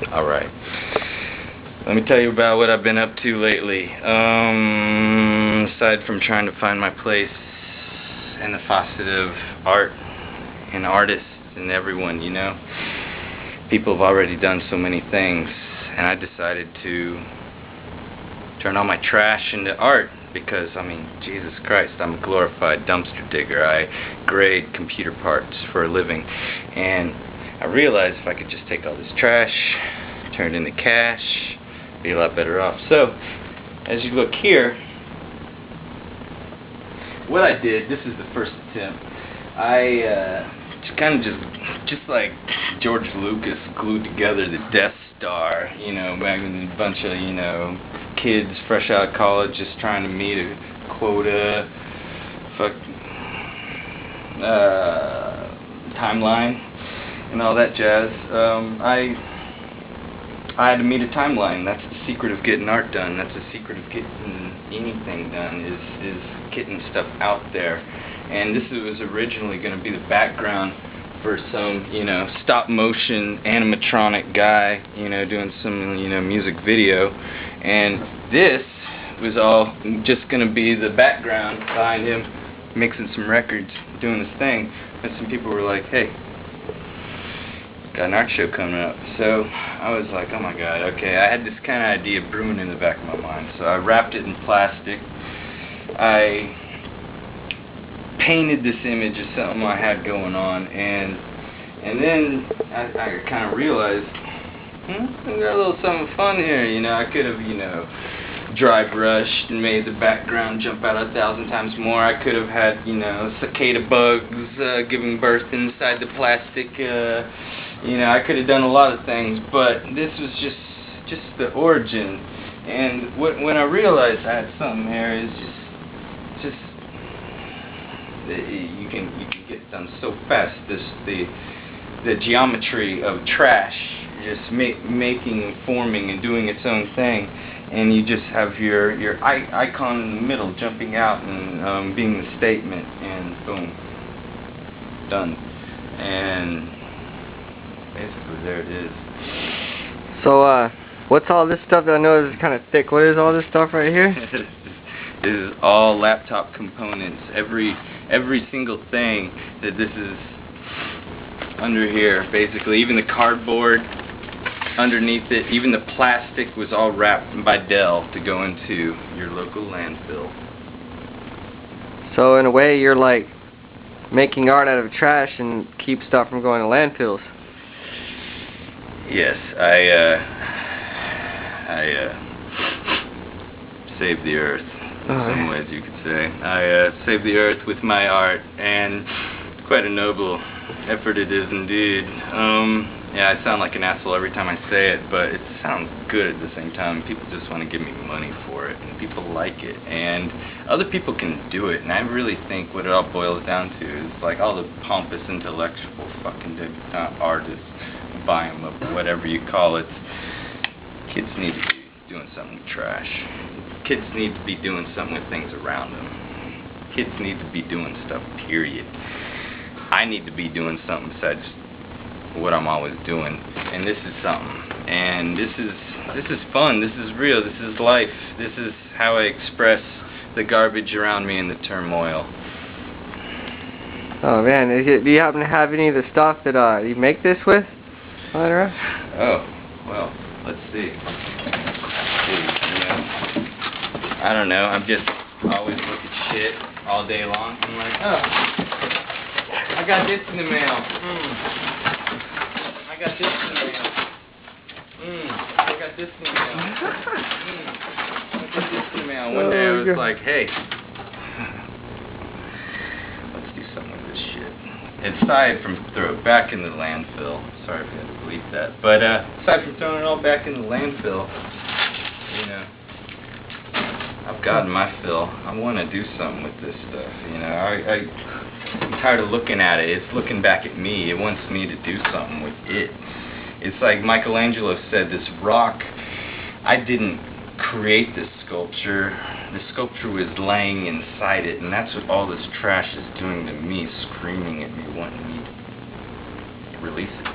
Alright. Let me tell you about what I've been up to lately. Aside from trying to find my place in the facet of art and artists and everyone, you know. People have already done so many things, and I decided to turn all my trash into art because, I mean, Jesus Christ, I'm a glorified dumpster digger. I grade computer parts for a living, and I realized if I could just take all this trash, turn it into cash, be a lot better off. So, as you look here, what I did, this is the first attempt. I kind of just like George Lucas glued together the Death Star, you know, back with a bunch of, you know, kids fresh out of college just trying to meet a quota, timeline, and all that jazz. I had to meet a timeline. That's the secret of getting art done. That's the secret of getting anything done, is getting stuff out there. And this was originally going to be the background for some, you know, stop motion animatronic guy, you know, doing some, you know, music video. And this was all just going to be the background behind him mixing some records, doing his thing. And some people were like, hey, got an art show coming up. So I was like, oh my god, okay. I had this kind of idea brewing in the back of my mind. So I wrapped it in plastic. I painted this image of something I had going on, and then I kind of realized, I got a little something fun here, you know. I could have, you know, dry brushed and made the background jump out 1,000 times more. I could have had, you know, cicada bugs giving birth inside the plastic. You know, I could have done a lot of things, but this was just the origin. And when I realized I had something here, is just you can get done so fast. The geometry of trash just making and forming and doing its own thing, and you just have your icon in the middle jumping out and being the statement, and boom, done. And basically there it is. So what's all this stuff that I know is kind of thick? What is all this stuff right here? This is all laptop components. Every single thing that this is under here, basically, even the cardboard underneath it, even the plastic was all wrapped by Dell to go into your local landfill. So in a way, you're like making art out of trash and keep stuff from going to landfills. Yes, I saved the earth. In some ways, you could say. I saved the earth with my art, and quite a noble effort it is indeed. Yeah, I sound like an asshole every time I say it, but it sounds good at the same time. People just want to give me money for it, and people like it, and other people can do it, and I really think what it all boils down to is like all the pompous intellectual fucking debutante artists, buy 'em up, whatever you call it. Kids need to be doing something with trash. Kids need to be doing something with things around them. Kids need to be doing stuff, period. I need to be doing something besides what I'm always doing, and this is something. And this is fun. This is real. This is life. This is how I express the garbage around me and the turmoil. Oh man, do you happen to have any of the stuff that you make this with? Oh, well, let's see. I don't know, I'm just always look at shit all day long. I'm like, oh, I got this in the mail. I got this in the mail. I got this in the mail. I got this in the mail. One day I was like, hey, let's do something with this shit. Aside from throw it back in the landfill. Sorry if you had to bleep that. But aside from throwing it all back in the landfill, you know, I've gotten my fill. I want to do something with this stuff, you know. I'm tired of looking at it. It's looking back at me. It wants me to do something with it. It's like Michelangelo said, this rock, I didn't create this sculpture. The sculpture was laying inside it, and that's what all this trash is doing to me, screaming at me, wanting me to release it.